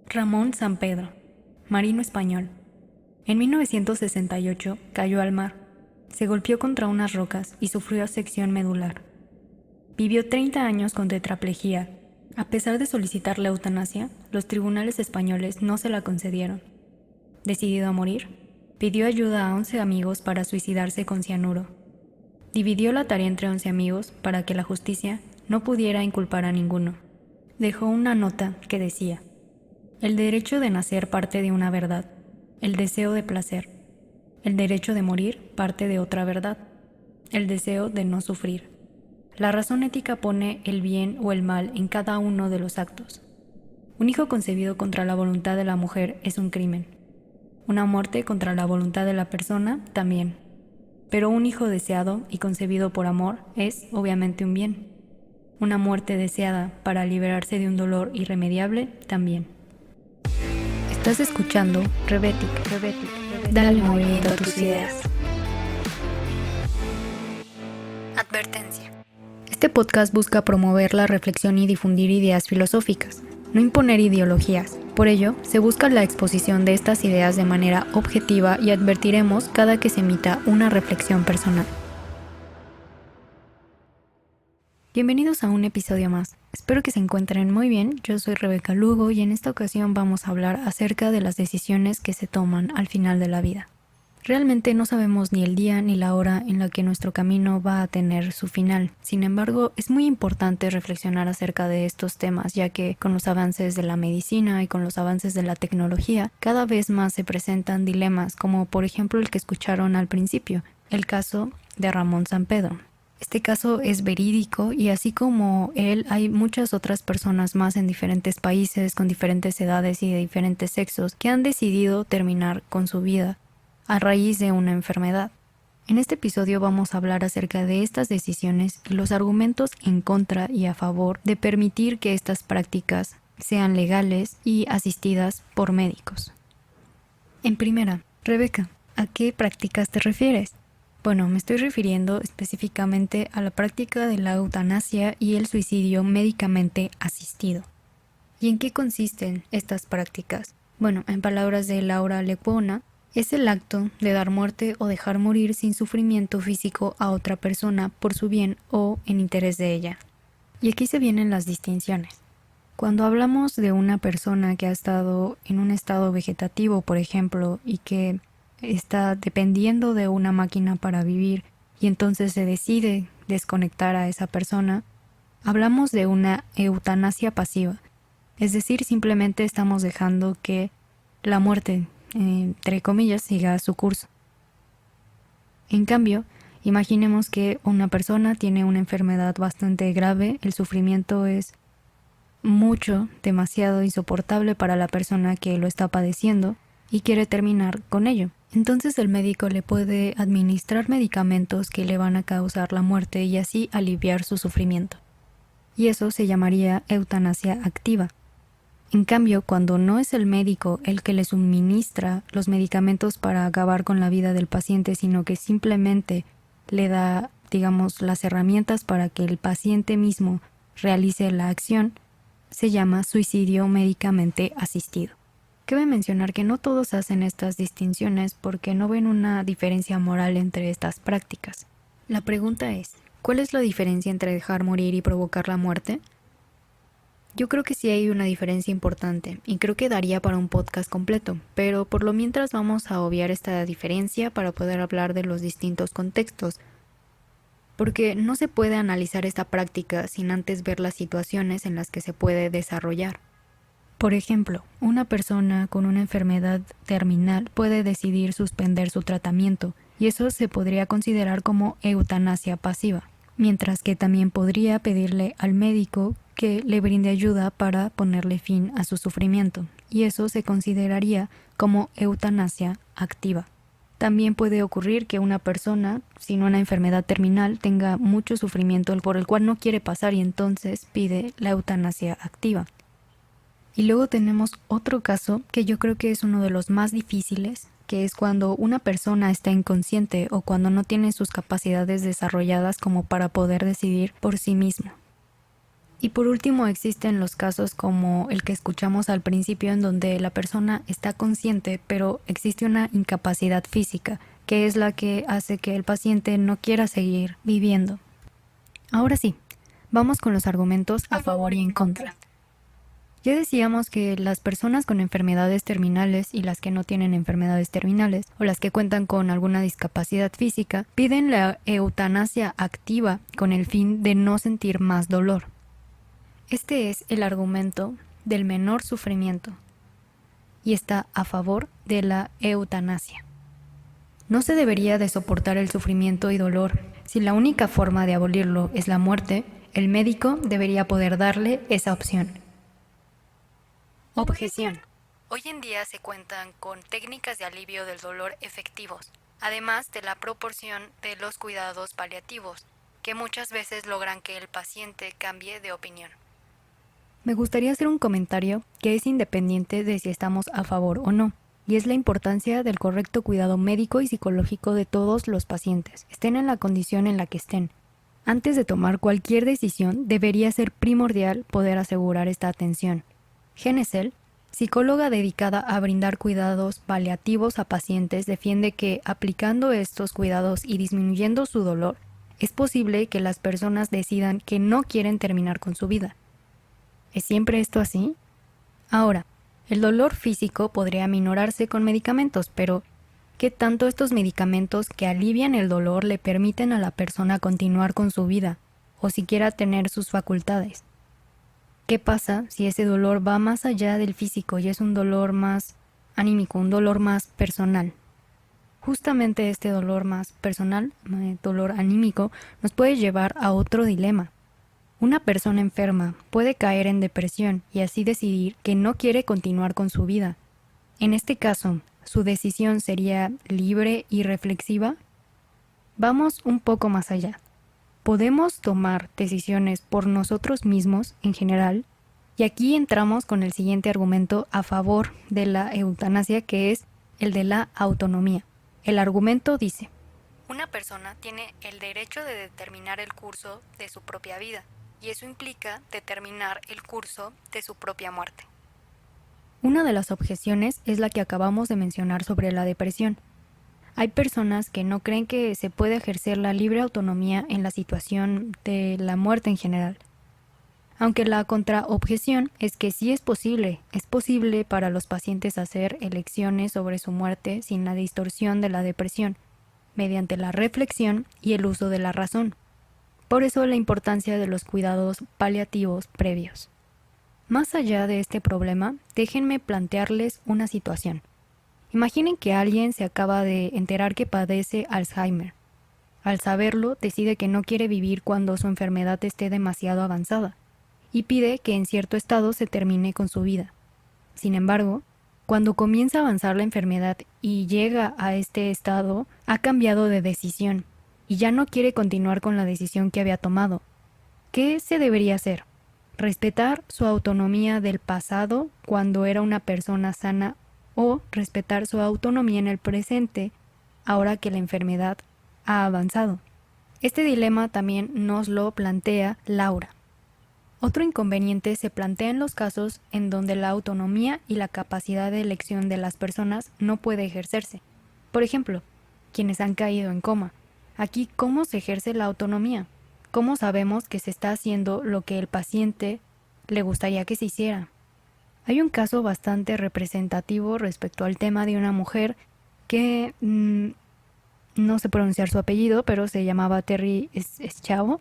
Ramón Sampedro, marino español. En 1968 cayó al mar, se golpeó contra unas rocas y sufrió afección medular. Vivió 30 años con tetraplegia. A pesar de solicitar la eutanasia, los tribunales españoles no se la concedieron. Decidido a morir, pidió ayuda a 11 amigos para suicidarse con cianuro. Dividió la tarea entre 11 amigos para que la justicia no pudiera inculpar a ninguno. Dejó una nota que decía: el derecho de nacer parte de una verdad, el deseo de placer. El derecho de morir parte de otra verdad, el deseo de no sufrir. La razón ética pone el bien o el mal en cada uno de los actos. Un hijo concebido contra la voluntad de la mujer es un crimen. Una muerte contra la voluntad de la persona también. Pero un hijo deseado y concebido por amor es, obviamente, un bien. Una muerte deseada para liberarse de un dolor irremediable también. Estás escuchando Rebetic. Dale movimiento a tus ideas. Advertencia. Este podcast busca promover la reflexión y difundir ideas filosóficas, no imponer ideologías. Por ello, se busca la exposición de estas ideas de manera objetiva y advertiremos cada que se emita una reflexión personal. Bienvenidos a un episodio más. Espero que se encuentren muy bien. Yo soy Rebeca Lugo y en esta ocasión vamos a hablar acerca de las decisiones que se toman al final de la vida. Realmente no sabemos ni el día ni la hora en la que nuestro camino va a tener su final. Sin embargo, es muy importante reflexionar acerca de estos temas, ya que con los avances de la medicina y con los avances de la tecnología, cada vez más se presentan dilemas, como por ejemplo el que escucharon al principio, el caso de Ramón Sampedro. Este caso es verídico y así como él hay muchas otras personas más en diferentes países, con diferentes edades y de diferentes sexos, que han decidido terminar con su vida a raíz de una enfermedad. En este episodio vamos a hablar acerca de estas decisiones y los argumentos en contra y a favor de permitir que estas prácticas sean legales y asistidas por médicos. En primera, Rebeca, ¿a qué prácticas te refieres? Bueno, me estoy refiriendo específicamente a la práctica de la eutanasia y el suicidio médicamente asistido. ¿Y en qué consisten estas prácticas? Bueno, en palabras de Laura Lecuona, es el acto de dar muerte o dejar morir sin sufrimiento físico a otra persona por su bien o en interés de ella. Y aquí se vienen las distinciones. Cuando hablamos de una persona que ha estado en un estado vegetativo, por ejemplo, y que está dependiendo de una máquina para vivir y entonces se decide desconectar a esa persona, hablamos de una eutanasia pasiva. Es decir, simplemente estamos dejando que la muerte, entre comillas, siga su curso. En cambio, imaginemos que una persona tiene una enfermedad bastante grave, el sufrimiento es demasiado insoportable para la persona que lo está padeciendo y quiere terminar con ello. Entonces el médico le puede administrar medicamentos que le van a causar la muerte y así aliviar su sufrimiento. Y eso se llamaría eutanasia activa. En cambio, cuando no es el médico el que le suministra los medicamentos para acabar con la vida del paciente, sino que simplemente le da, las herramientas para que el paciente mismo realice la acción, se llama suicidio médicamente asistido. Cabe mencionar que no todos hacen estas distinciones porque no ven una diferencia moral entre estas prácticas. La pregunta es, ¿cuál es la diferencia entre dejar morir y provocar la muerte? Yo creo que sí hay una diferencia importante y creo que daría para un podcast completo, pero por lo mientras vamos a obviar esta diferencia para poder hablar de los distintos contextos, porque no se puede analizar esta práctica sin antes ver las situaciones en las que se puede desarrollar. Por ejemplo, una persona con una enfermedad terminal puede decidir suspender su tratamiento y eso se podría considerar como eutanasia pasiva, mientras que también podría pedirle al médico que le brinde ayuda para ponerle fin a su sufrimiento y eso se consideraría como eutanasia activa. También puede ocurrir que una persona sin una enfermedad terminal tenga mucho sufrimiento por el cual no quiere pasar y entonces pide la eutanasia activa. Y luego tenemos otro caso que yo creo que es uno de los más difíciles, que es cuando una persona está inconsciente o cuando no tiene sus capacidades desarrolladas como para poder decidir por sí mismo. Y por último existen los casos como el que escuchamos al principio, en donde la persona está consciente pero existe una incapacidad física, que es la que hace que el paciente no quiera seguir viviendo. Ahora sí, vamos con los argumentos a favor y en contra. Ya decíamos que las personas con enfermedades terminales y las que no tienen enfermedades terminales o las que cuentan con alguna discapacidad física piden la eutanasia activa con el fin de no sentir más dolor. Este es el argumento del menor sufrimiento y está a favor de la eutanasia. No se debería de soportar el sufrimiento y dolor. Si la única forma de abolirlo es la muerte, el médico debería poder darle esa opción. Objeción. Hoy en día se cuentan con técnicas de alivio del dolor efectivos, además de la proporción de los cuidados paliativos, que muchas veces logran que el paciente cambie de opinión. Me gustaría hacer un comentario que es independiente de si estamos a favor o no, y es la importancia del correcto cuidado médico y psicológico de todos los pacientes, estén en la condición en la que estén. Antes de tomar cualquier decisión, debería ser primordial poder asegurar esta atención. Genesel, psicóloga dedicada a brindar cuidados paliativos a pacientes, defiende que aplicando estos cuidados y disminuyendo su dolor, es posible que las personas decidan que no quieren terminar con su vida. ¿Es siempre esto así? Ahora, el dolor físico podría aminorarse con medicamentos, pero ¿qué tanto estos medicamentos que alivian el dolor le permiten a la persona continuar con su vida o siquiera tener sus facultades? ¿Qué pasa si ese dolor va más allá del físico y es un dolor más anímico, un dolor más personal? Justamente este dolor más personal, dolor anímico, nos puede llevar a otro dilema. Una persona enferma puede caer en depresión y así decidir que no quiere continuar con su vida. En este caso, ¿su decisión sería libre y reflexiva? Vamos un poco más allá. Podemos tomar decisiones por nosotros mismos en general, y aquí entramos con el siguiente argumento a favor de la eutanasia, que es el de la autonomía. El argumento dice: una persona tiene el derecho de determinar el curso de su propia vida, y eso implica determinar el curso de su propia muerte. Una de las objeciones es la que acabamos de mencionar sobre la depresión. Hay personas que no creen que se puede ejercer la libre autonomía en la situación de la muerte en general. Aunque la contraobjeción es que sí es posible para los pacientes hacer elecciones sobre su muerte sin la distorsión de la depresión, mediante la reflexión y el uso de la razón. Por eso la importancia de los cuidados paliativos previos. Más allá de este problema, déjenme plantearles una situación. Imaginen que alguien se acaba de enterar que padece Alzheimer. Al saberlo, decide que no quiere vivir cuando su enfermedad esté demasiado avanzada y pide que en cierto estado se termine con su vida. Sin embargo, cuando comienza a avanzar la enfermedad y llega a este estado, ha cambiado de decisión y ya no quiere continuar con la decisión que había tomado. ¿Qué se debería hacer? ¿Respetar su autonomía del pasado cuando era una persona sana o respetar su autonomía en el presente ahora que la enfermedad ha avanzado? Este dilema también nos lo plantea Laura. Otro inconveniente se plantea en los casos en donde la autonomía y la capacidad de elección de las personas no puede ejercerse. Por ejemplo, quienes han caído en coma. Aquí, ¿cómo se ejerce la autonomía? ¿Cómo sabemos que se está haciendo lo que el paciente le gustaría que se hiciera? Hay un caso bastante representativo respecto al tema de una mujer que no sé pronunciar su apellido, pero se llamaba Terry Schiavo,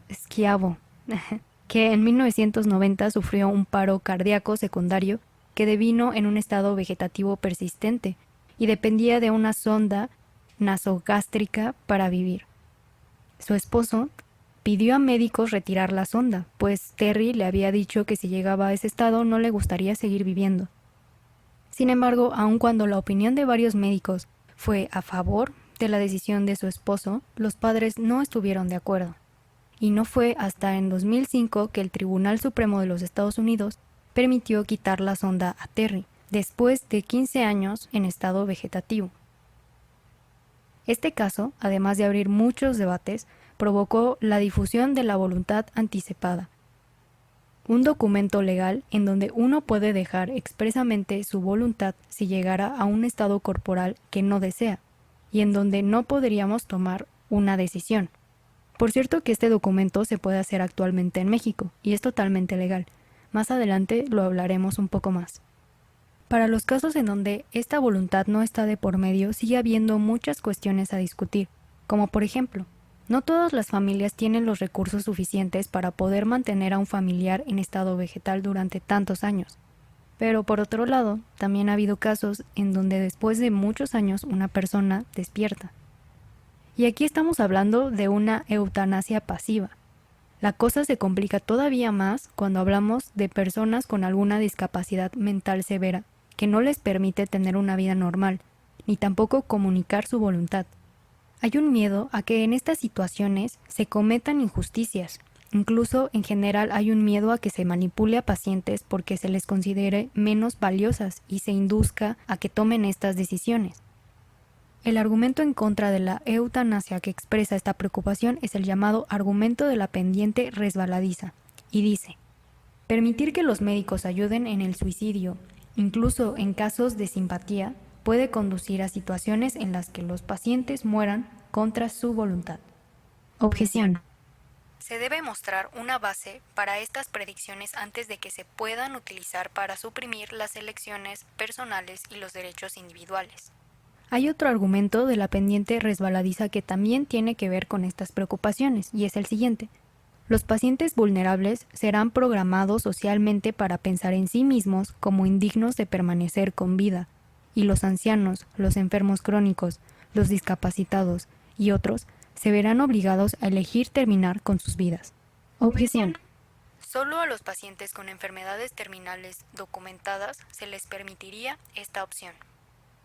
que en 1990 sufrió un paro cardíaco secundario que devino en un estado vegetativo persistente y dependía de una sonda nasogástrica para vivir. Su esposo pidió a médicos retirar la sonda, pues Terry le había dicho que si llegaba a ese estado no le gustaría seguir viviendo. Sin embargo, aun cuando la opinión de varios médicos fue a favor de la decisión de su esposo, los padres no estuvieron de acuerdo. Y no fue hasta en 2005 que el Tribunal Supremo de los Estados Unidos permitió quitar la sonda a Terry, después de 15 años en estado vegetativo. Este caso, además de abrir muchos debates, provocó la difusión de la voluntad anticipada. un documento legal en donde uno puede dejar expresamente su voluntad si llegara a un estado corporal que no desea, y en donde no podríamos tomar una decisión. Por cierto que este documento se puede hacer actualmente en México, y es totalmente legal. Más adelante lo hablaremos un poco más. Para los casos en donde esta voluntad no está de por medio, sigue habiendo muchas cuestiones a discutir, como por ejemplo, no todas las familias tienen los recursos suficientes para poder mantener a un familiar en estado vegetal durante tantos años. Pero por otro lado, también ha habido casos en donde después de muchos años una persona despierta. Y aquí estamos hablando de una eutanasia pasiva. La cosa se complica todavía más cuando hablamos de personas con alguna discapacidad mental severa que no les permite tener una vida normal, ni tampoco comunicar su voluntad. Hay un miedo a que en estas situaciones se cometan injusticias. Incluso en general hay un miedo a que se manipule a pacientes porque se les considere menos valiosas y se induzca a que tomen estas decisiones. El argumento en contra de la eutanasia que expresa esta preocupación es el llamado argumento de la pendiente resbaladiza, y dice: permitir que los médicos ayuden en el suicidio, incluso en casos de simpatía, puede conducir a situaciones en las que los pacientes mueran contra su voluntad. Objeción. Se debe mostrar una base para estas predicciones antes de que se puedan utilizar para suprimir las elecciones personales y los derechos individuales. Hay otro argumento de la pendiente resbaladiza que también tiene que ver con estas preocupaciones, y es el siguiente. Los pacientes vulnerables serán programados socialmente para pensar en sí mismos como indignos de permanecer con vida, y los ancianos, los enfermos crónicos, los discapacitados y otros se verán obligados a elegir terminar con sus vidas. Objeción. Solo a los pacientes con enfermedades terminales documentadas se les permitiría esta opción.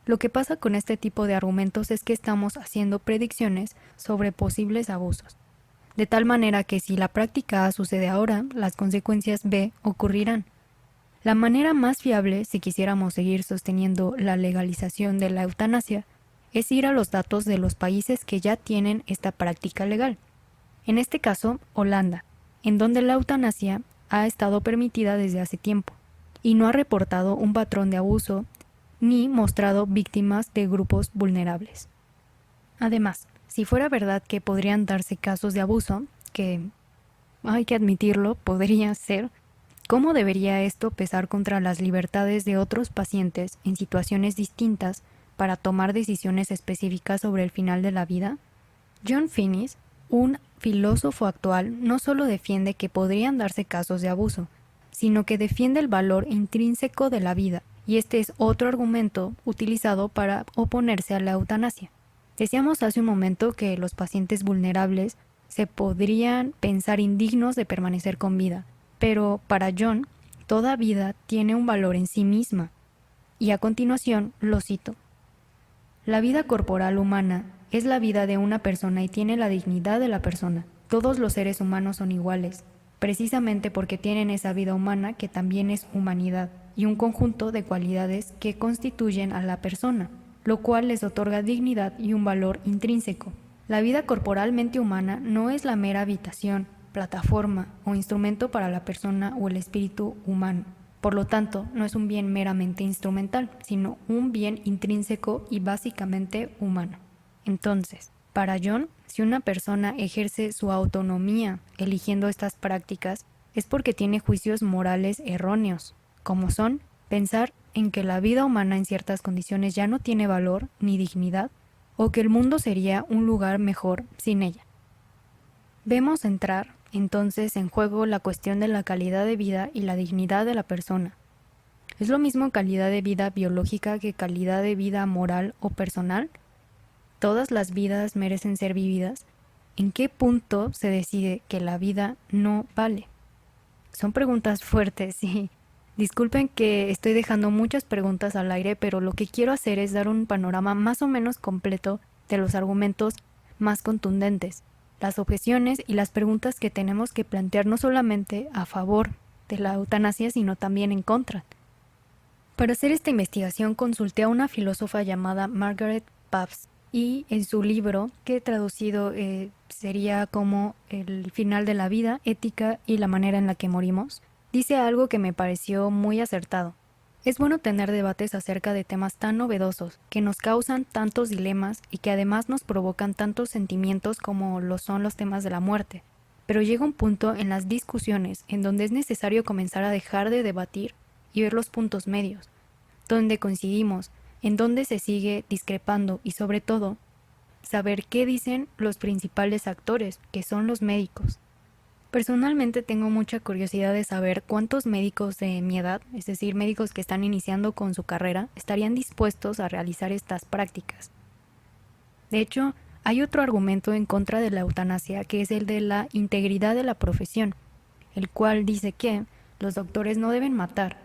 Lo que pasa con este tipo de argumentos es que estamos haciendo predicciones sobre posibles abusos, de tal manera que si la práctica A sucede ahora, las consecuencias B ocurrirán. La manera más fiable, si quisiéramos seguir sosteniendo la legalización de la eutanasia, es ir a los datos de los países que ya tienen esta práctica legal. En este caso, Holanda, en donde la eutanasia ha estado permitida desde hace tiempo, y no ha reportado un patrón de abuso ni mostrado víctimas de grupos vulnerables. Además, si fuera verdad que podrían darse casos de abuso, que hay que admitirlo, podría ser, ¿cómo debería esto pesar contra las libertades de otros pacientes en situaciones distintas para tomar decisiones específicas sobre el final de la vida? John Finnis, un filósofo actual, no solo defiende que podrían darse casos de abuso, sino que defiende el valor intrínseco de la vida, y este es otro argumento utilizado para oponerse a la eutanasia. Decíamos hace un momento que los pacientes vulnerables se podrían pensar indignos de permanecer con vida, pero para John, toda vida tiene un valor en sí misma. Y a continuación lo cito: la vida corporal humana es la vida de una persona y tiene la dignidad de la persona. Todos los seres humanos son iguales, precisamente porque tienen esa vida humana que también es humanidad, y un conjunto de cualidades que constituyen a la persona, lo cual les otorga dignidad y un valor intrínseco. La vida corporalmente humana no es la mera habitación, plataforma o instrumento para la persona o el espíritu humano. Por lo tanto, no es un bien meramente instrumental, sino un bien intrínseco y básicamente humano. Entonces, para John, si una persona ejerce su autonomía eligiendo estas prácticas, es porque tiene juicios morales erróneos, como son pensar en que la vida humana en ciertas condiciones ya no tiene valor ni dignidad, o que el mundo sería un lugar mejor sin ella. Vemos entrar entonces en juego la cuestión de la calidad de vida y la dignidad de la persona. ¿Es lo mismo calidad de vida biológica que calidad de vida moral o personal? ¿Todas las vidas merecen ser vividas? ¿En qué punto se decide que la vida no vale? Son preguntas fuertes y disculpen que estoy dejando muchas preguntas al aire, pero lo que quiero hacer es dar un panorama más o menos completo de los argumentos más contundentes, las objeciones y las preguntas que tenemos que plantear no solamente a favor de la eutanasia, sino también en contra. Para hacer esta investigación consulté a una filósofa llamada Margaret Pabst, y en su libro, que traducido sería como El final de la vida, ética y la manera en la que morimos, dice algo que me pareció muy acertado. Es bueno tener debates acerca de temas tan novedosos, que nos causan tantos dilemas y que además nos provocan tantos sentimientos como lo son los temas de la muerte. Pero llega un punto en las discusiones en donde es necesario comenzar a dejar de debatir y ver los puntos medios, donde coincidimos, en donde se sigue discrepando y sobre todo, saber qué dicen los principales actores, que son los médicos. Personalmente tengo mucha curiosidad de saber cuántos médicos de mi edad, es decir, médicos que están iniciando con su carrera, estarían dispuestos a realizar estas prácticas. De hecho, hay otro argumento en contra de la eutanasia, que es el de la integridad de la profesión, el cual dice que los doctores no deben matar.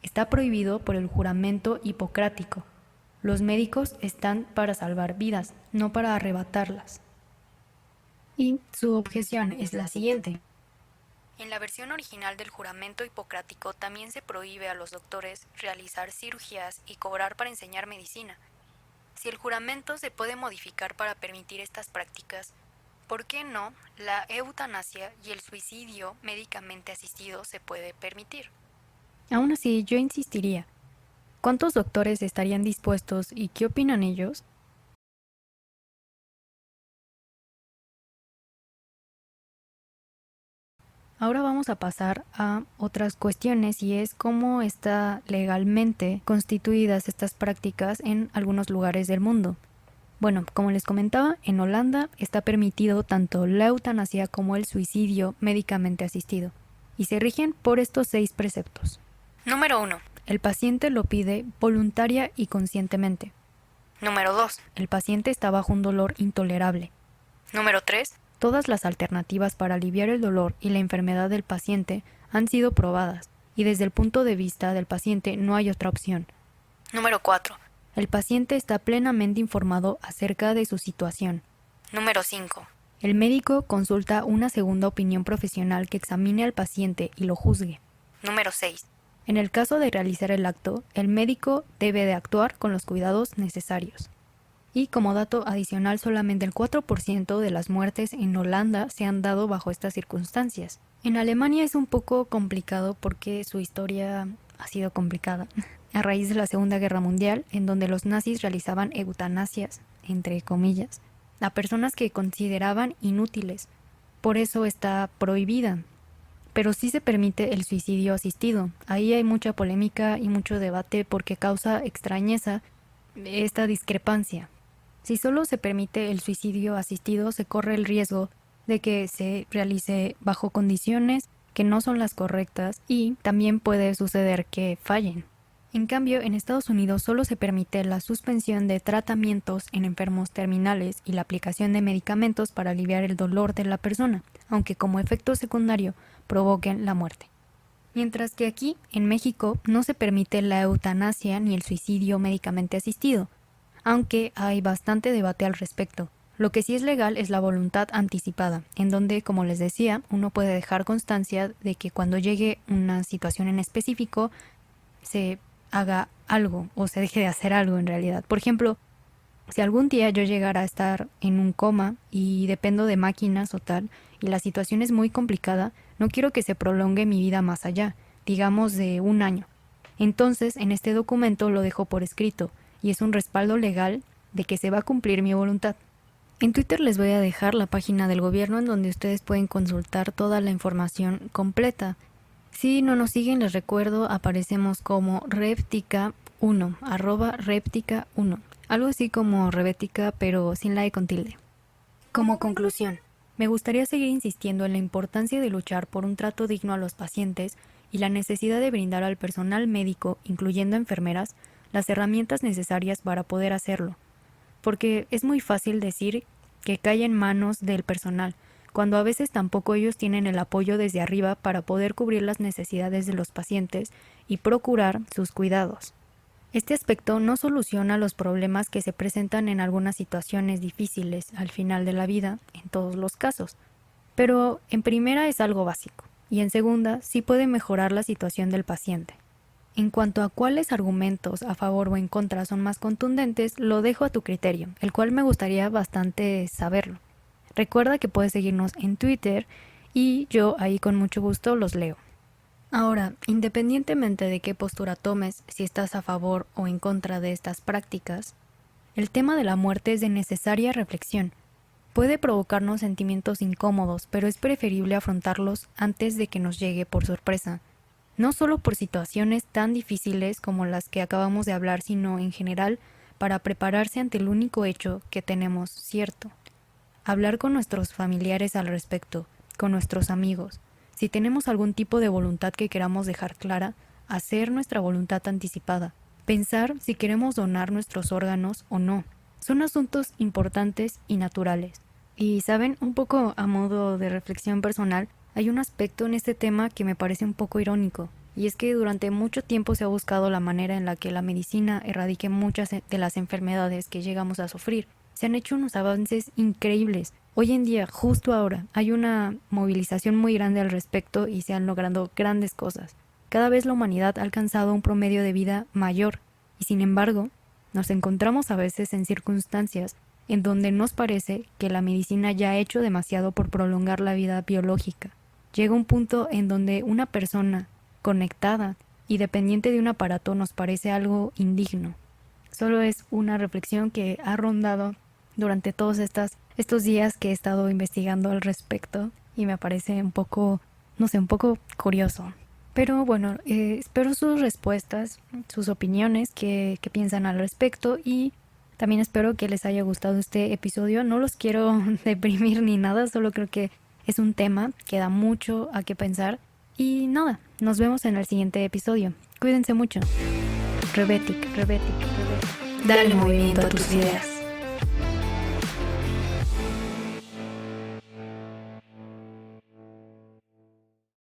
Está prohibido por el juramento hipocrático. Los médicos están para salvar vidas, no para arrebatarlas. Y su objeción es la siguiente. En la versión original del juramento hipocrático también se prohíbe a los doctores realizar cirugías y cobrar para enseñar medicina. Si el juramento se puede modificar para permitir estas prácticas, ¿por qué no la eutanasia y el suicidio médicamente asistido se puede permitir? Aún así, yo insistiría. ¿Cuántos doctores estarían dispuestos y qué opinan ellos? Ahora vamos a pasar a otras cuestiones y es cómo está legalmente constituidas estas prácticas en algunos lugares del mundo. Bueno, como les comentaba, en Holanda está permitido tanto la eutanasia como el suicidio médicamente asistido y se rigen por estos 6 preceptos. Número 1. El paciente lo pide voluntaria y conscientemente. Número 2. El paciente está bajo un dolor intolerable. Número 3. Todas las alternativas para aliviar el dolor y la enfermedad del paciente han sido probadas, y desde el punto de vista del paciente no hay otra opción. Número 4. El paciente está plenamente informado acerca de su situación. Número 5. El médico consulta una segunda opinión profesional que examine al paciente y lo juzgue. Número 6. En el caso de realizar el acto, el médico debe de actuar con los cuidados necesarios. Y como dato adicional, solamente el 4% de las muertes en Holanda se han dado bajo estas circunstancias. En Alemania es un poco complicado porque su historia ha sido complicada. A raíz de la Segunda Guerra Mundial, en donde los nazis realizaban eutanasias, entre comillas, a personas que consideraban inútiles. Por eso está prohibida. Pero sí se permite el suicidio asistido. Ahí hay mucha polémica y mucho debate porque causa extrañeza esta discrepancia. Si solo se permite el suicidio asistido, se corre el riesgo de que se realice bajo condiciones que no son las correctas y también puede suceder que fallen. En cambio, en Estados Unidos solo se permite la suspensión de tratamientos en enfermos terminales y la aplicación de medicamentos para aliviar el dolor de la persona, aunque como efecto secundario provoquen la muerte. Mientras que aquí, en México, no se permite la eutanasia ni el suicidio médicamente asistido, aunque hay bastante debate al respecto. Lo que sí es legal es la voluntad anticipada, en donde, como les decía, uno puede dejar constancia de que cuando llegue una situación en específico se haga algo o se deje de hacer algo en realidad. Por ejemplo, si algún día yo llegara a estar en un coma y dependo de máquinas o tal, y la situación es muy complicada, no quiero que se prolongue mi vida más allá, digamos de 1 año. Entonces, en este documento lo dejo por escrito, y es un respaldo legal de que se va a cumplir mi voluntad. En Twitter les voy a dejar la página del gobierno en donde ustedes pueden consultar toda la información completa. Si no nos siguen, les recuerdo, aparecemos como Reptica1, @Reptica1. Algo así como Rebética, pero sin la E con tilde. Como conclusión, me gustaría seguir insistiendo en la importancia de luchar por un trato digno a los pacientes y la necesidad de brindar al personal médico, incluyendo enfermeras, las herramientas necesarias para poder hacerlo. Porque es muy fácil decir que cae en manos del personal, cuando a veces tampoco ellos tienen el apoyo desde arriba para poder cubrir las necesidades de los pacientes y procurar sus cuidados. Este aspecto no soluciona los problemas que se presentan en algunas situaciones difíciles al final de la vida, en todos los casos, pero en primera es algo básico, y en segunda sí puede mejorar la situación del paciente. En cuanto a cuáles argumentos a favor o en contra son más contundentes, lo dejo a tu criterio, el cual me gustaría bastante saberlo. Recuerda que puedes seguirnos en Twitter y yo ahí con mucho gusto los leo. Ahora, independientemente de qué postura tomes, si estás a favor o en contra de estas prácticas, el tema de la muerte es de necesaria reflexión. Puede provocarnos sentimientos incómodos, pero es preferible afrontarlos antes de que nos llegue por sorpresa. No solo por situaciones tan difíciles como las que acabamos de hablar, sino en general para prepararse ante el único hecho que tenemos cierto. Hablar con nuestros familiares al respecto, con nuestros amigos. Si tenemos algún tipo de voluntad que queramos dejar clara, hacer nuestra voluntad anticipada. Pensar si queremos donar nuestros órganos o no. Son asuntos importantes y naturales. Y saben, un poco a modo de reflexión personal, hay un aspecto en este tema que me parece un poco irónico, y es que durante mucho tiempo se ha buscado la manera en la que la medicina erradique muchas de las enfermedades que llegamos a sufrir. Se han hecho unos avances increíbles. Hoy en día, justo ahora, hay una movilización muy grande al respecto y se han logrado grandes cosas. Cada vez la humanidad ha alcanzado un promedio de vida mayor, y sin embargo, nos encontramos a veces en circunstancias en donde nos parece que la medicina ya ha hecho demasiado por prolongar la vida biológica. Llega un punto en donde una persona conectada y dependiente de un aparato nos parece algo indigno. Solo es una reflexión que ha rondado durante todos estos días que he estado investigando al respecto y me parece un poco, no sé, un poco curioso. Pero bueno, espero sus respuestas, sus opiniones, qué piensan al respecto, y también espero que les haya gustado este episodio. No los quiero deprimir ni nada, solo creo que es un tema que da mucho a qué pensar. Y nada, nos vemos en el siguiente episodio. Cuídense mucho. Rebetic. Dale movimiento a tus ideas.